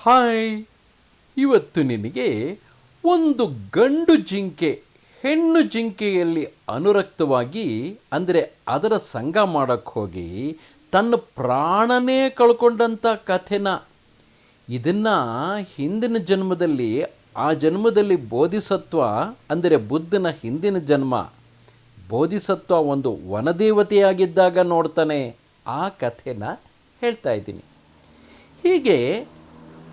Hi, ಇವತ್ತು ನಿನಗೆ ಒಂದು ಗಂಡು ಜಿಂಕೆ ಹೆಣ್ಣು ಜಿಂಕೆಯಲ್ಲಿ ಅನುರಕ್ತವಾಗಿ ಅಂದರೆ ಅದರ ಸಂಗ ಮಾಡೋಕ್ಕೆ ಹೋಗಿ ತನ್ನ ಪ್ರಾಣನೇ ಕಳ್ಕೊಂಡಂಥ ಕಥೆನ ಇದನ್ನು ಹಿಂದಿನ ಜನ್ಮದಲ್ಲಿ ಆ ಜನ್ಮದಲ್ಲಿ ಬೋಧಿಸತ್ವ ಅಂದರೆ ಬುದ್ಧನ ಹಿಂದಿನ ಜನ್ಮ ಬೋಧಿಸತ್ವ ಒಂದು ವನದೇವತೆಯಾಗಿದ್ದಾಗ ನೋಡ್ತಾನೆ ಆ ಕಥೆನ ಹೇಳ್ತಾ ಇದ್ದೀನಿ. ಹೀಗೆ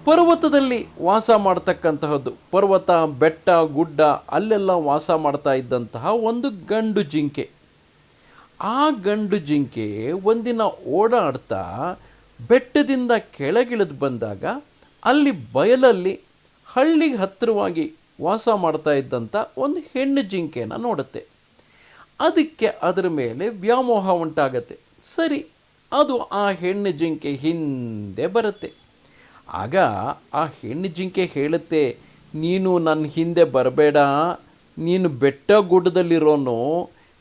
ಪರ್ವತದಲ್ಲಿ ವಾಸ ಮಾಡ್ತಕ್ಕಂತಹದ್ದು, ಪರ್ವತ ಬೆಟ್ಟ ಗುಡ್ಡ ಅಲ್ಲೆಲ್ಲ ವಾಸ ಮಾಡ್ತಾ ಇದ್ದಂತಹ ಒಂದು ಗಂಡು ಜಿಂಕೆ. ಆ ಗಂಡು ಜಿಂಕೆ ಒಂದಿನ ಓಡಾಡ್ತಾ ಬೆಟ್ಟದಿಂದ ಕೆಳಗಿಳಿದು ಬಂದಾಗ ಅಲ್ಲಿ ಬಯಲಲ್ಲಿ ಹಳ್ಳಿಗೆ ಹತ್ತಿರವಾಗಿ ವಾಸ ಮಾಡ್ತಾ ಇದ್ದಂಥ ಒಂದು ಹೆಣ್ಣು ಜಿಂಕೆನ ನೋಡುತ್ತೆ. ಅದಕ್ಕೆ ಅದರ ಮೇಲೆ ವ್ಯಾಮೋಹ ಉಂಟಾಗತ್ತೆ. ಸರಿ, ಅದು ಆ ಹೆಣ್ಣು ಜಿಂಕೆ ಹಿಂದೆ ಬರುತ್ತೆ. ಆಗ ಆ ಹೆಣ್ಣು ಜಿಂಕೆ ಹೇಳುತ್ತೆ, ನೀನು ನನ್ನ ಹಿಂದೆ ಬರಬೇಡ, ನೀನು ಬೆಟ್ಟ ಗುಡ್ಡದಲ್ಲಿರೋನು,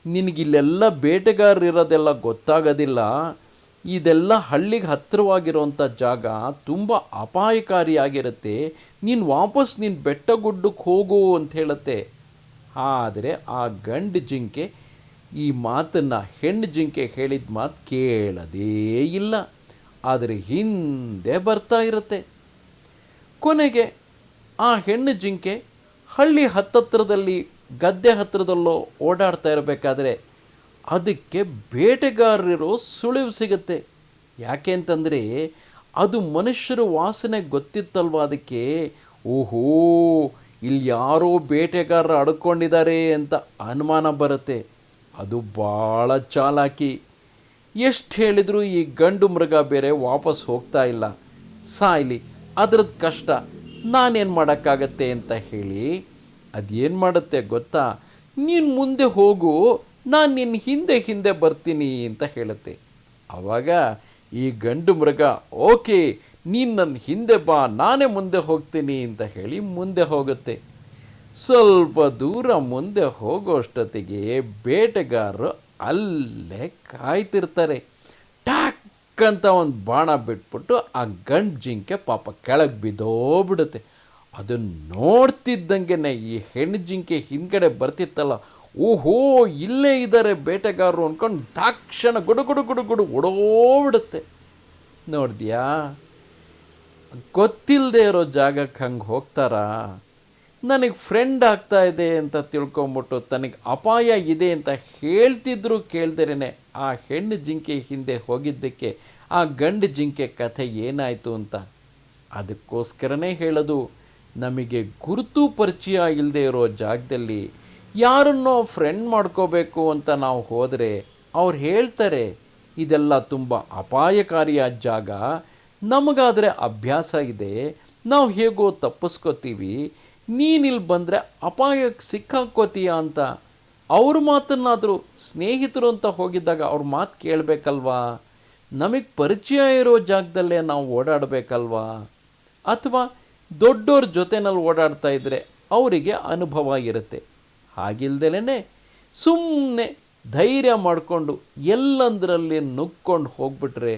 ನಿನಗಿಲ್ಲೆಲ್ಲ ಬೇಟೆಗಾರರಿರೋದೆಲ್ಲ ಗೊತ್ತಾಗೋದಿಲ್ಲ, ಇದೆಲ್ಲ ಹಳ್ಳಿಗೆ ಹತ್ತಿರವಾಗಿರೋಂಥ ಜಾಗ ತುಂಬ ಅಪಾಯಕಾರಿಯಾಗಿರುತ್ತೆ, ನೀನು ವಾಪಸ್ ನೀನು ಬೆಟ್ಟ ಗುಡ್ಡಕ್ಕೆ ಹೋಗು ಅಂತ ಹೇಳುತ್ತೆ. ಆದರೆ ಆ ಗಂಡು ಜಿಂಕೆ ಈ ಮಾತನ್ನು ಹೆಣ್ಣು ಜಿಂಕೆ ಹೇಳಿದ ಮಾತು ಕೇಳದೇ ಇಲ್ಲ, ಆದರೆ ಹಿಂದೆ ಬರ್ತಾ ಇರುತ್ತೆ. ಕೊನೆಗೆ ಆ ಹೆಣ್ಣು ಜಿಂಕೆ ಹಳ್ಳಿ ಹತ್ತತ್ರದಲ್ಲಿ ಗದ್ದೆ ಹತ್ತಿರದಲ್ಲೋ ಓಡಾಡ್ತಾ ಇರಬೇಕಾದ್ರೆ ಅದಕ್ಕೆ ಬೇಟೆಗಾರರಿರೋ ಸುಳಿವು ಸಿಗುತ್ತೆ. ಯಾಕೆ ಅಂತಂದರೆ ಅದು ಮನುಷ್ಯರ ವಾಸನೆ ಗೊತ್ತಿತ್ತಲ್ವ ಅದಕ್ಕೆ. ಓಹೋ, ಇಲ್ಲಿ ಯಾರೋ ಬೇಟೆಗಾರರು ಅಡ್ಕೊಂಡಿದ್ದಾರೆ ಅಂತ ಅನುಮಾನ ಬರುತ್ತೆ. ಅದು ಭಾಳ ಚಾಲಾಕಿ. ಎಷ್ಟು ಹೇಳಿದರೂ ಈ ಗಂಡು ಮೃಗ ಬೇರೆ ವಾಪಸ್ ಹೋಗ್ತಾ ಇಲ್ಲ, ಸಾಯ್ಲಿ, ಅದ್ರದ್ದು ಕಷ್ಟ, ನಾನೇನು ಮಾಡೋಕ್ಕಾಗತ್ತೆ ಅಂತ ಹೇಳಿ ಅದೇನು ಮಾಡುತ್ತೆ ಗೊತ್ತಾ, ನೀನು ಮುಂದೆ ಹೋಗು, ನಾನು ನಿನ್ನ ಹಿಂದೆ ಹಿಂದೆ ಬರ್ತೀನಿ ಅಂತ ಹೇಳುತ್ತೆ. ಆವಾಗ ಈ ಗಂಡು ಮೃಗ ಓಕೆ, ನೀನು ನನ್ನ ಹಿಂದೆ ಬಾ, ನಾನೇ ಮುಂದೆ ಹೋಗ್ತೀನಿ ಅಂತ ಹೇಳಿ ಮುಂದೆ ಹೋಗುತ್ತೆ. ಸ್ವಲ್ಪ ದೂರ ಮುಂದೆ ಹೋಗೋಷ್ಟೊತ್ತಿಗೆ ಬೇಟೆಗಾರರು ಅಲ್ಲೇ ಕಾಯ್ತಿರ್ತಾರೆ. ಟಾಕ್ ಅಂತ ಒಂದು ಬಾಣ ಬಿಟ್ಬಿಟ್ಟು ಆ ಗಂಡು ಜಿಂಕೆ ಪಾಪ ಕೆಳಗೆ ಬಿದ್ದೋಗ್ಬಿಡುತ್ತೆ. ಅದನ್ನು ನೋಡ್ತಿದ್ದಂಗೆ ಈ ಹೆಣ್ಣು ಜಿಂಕೆ ಹಿಂದ್ಗಡೆ ಬರ್ತಿತ್ತಲ್ಲ, ಓಹೋ ಇಲ್ಲೇ ಇದ್ದಾರೆ ಬೇಟೆಗಾರರು ಅಂದ್ಕೊಂಡು ತಕ್ಷಣ ಗುಡು ಗುಡು ಗುಡು ಓಡೋಗ್ಬಿಡುತ್ತೆ. ನೋಡಿದ್ಯಾ, ಗೊತ್ತಿಲ್ಲದೆ ಇರೋ ಜಾಗಕ್ಕೆ ಹಂಗೆ ಹೋಗ್ತಾರಾ? ನನಗೆ ಫ್ರೆಂಡ್ ಆಗ್ತಾ ಇದೆ ಅಂತ ತಿಳ್ಕೊಂಬಿಟ್ಟು ತನಗೆ ಅಪಾಯ ಇದೆ ಅಂತ ಹೇಳ್ತಿದ್ರು ಕೇಳ್ದೇನೆ ಆ ಹೆಣ್ಣು ಜಿಂಕೆ ಹಿಂದೆ ಹೋಗಿದ್ದಕ್ಕೆ ಆ ಗಂಡು ಜಿಂಕೆ ಕಥೆ ಏನಾಯಿತು ಅಂತ. ಅದಕ್ಕೋಸ್ಕರನೇ ಹೇಳೋದು, ನಮಗೆ ಗುರುತು ಪರಿಚಯ ಇಲ್ಲದೆ ಇರೋ ಜಾಗದಲ್ಲಿ ಯಾರನ್ನೋ ಫ್ರೆಂಡ್ ಮಾಡ್ಕೋಬೇಕು ಅಂತ ನಾವು ಹೋದರೆ ಅವ್ರು ಹೇಳ್ತಾರೆ ಇದೆಲ್ಲ ತುಂಬ ಅಪಾಯಕಾರಿಯಾದ ಜಾಗ, ನಮಗಾದರೆ ಅಭ್ಯಾಸ ಇದೆ, ನಾವು ಹೇಗೋ ತಪ್ಪಿಸ್ಕೋತೀವಿ, ನೀನಿಲ್ಲಿ ಬಂದರೆ ಅಪಾಯಕ್ಕೆ ಸಿಕ್ಕಾಕೋತೀಯ ಅಂತ. ಅವ್ರ ಮಾತನ್ನಾದರೂ ಸ್ನೇಹಿತರು ಅಂತ ಹೋಗಿದ್ದಾಗ ಅವ್ರ ಮಾತು ಕೇಳಬೇಕಲ್ವಾ? ನಮಗೆ ಪರಿಚಯ ಇರೋ ಜಾಗದಲ್ಲೇ ನಾವು ಓಡಾಡಬೇಕಲ್ವಾ? ಅಥವಾ ದೊಡ್ಡವ್ರ ಜೊತೆನಲ್ಲಿ ಓಡಾಡ್ತಾ ಇದ್ದರೆ ಅವರಿಗೆ ಅನುಭವ ಇರುತ್ತೆ. ಹಾಗಿಲ್ದಲೇ ಸುಮ್ಮನೆ ಧೈರ್ಯ ಮಾಡಿಕೊಂಡು ಎಲ್ಲಂದರಲ್ಲಿ ನುಗ್ಕೊಂಡು ಹೋಗ್ಬಿಟ್ರೆ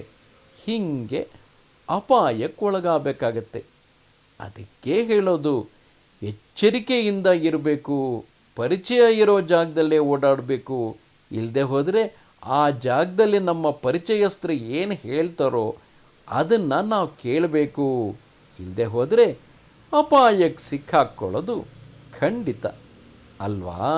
ಹೀಗೆ ಅಪಾಯಕ್ಕೆ ಒಳಗಾಗಬೇಕಾಗತ್ತೆ. ಅದಕ್ಕೆ ಹೇಳೋದು, ಎಚ್ಚರಿಕೆಯಿಂದ ಇರಬೇಕು, ಪರಿಚಯ ಇರೋ ಜಾಗದಲ್ಲೇ ಓಡಾಡಬೇಕು. ಇಲ್ಲದೆ ಹೋದರೆ ಆ ಜಾಗದಲ್ಲಿ ನಮ್ಮ ಪರಿಚಯಸ್ಥರು ಏನು ಹೇಳ್ತಾರೋ ಅದನ್ನು ನಾವು ಕೇಳಬೇಕು. ಇಲ್ಲದೆ ಹೋದರೆ ಅಪಾಯಕ್ಕೆ ಸಿಕ್ಕಾಕ್ಕೊಳ್ಳೋದು ಖಂಡಿತ ಅಲ್ವಾ?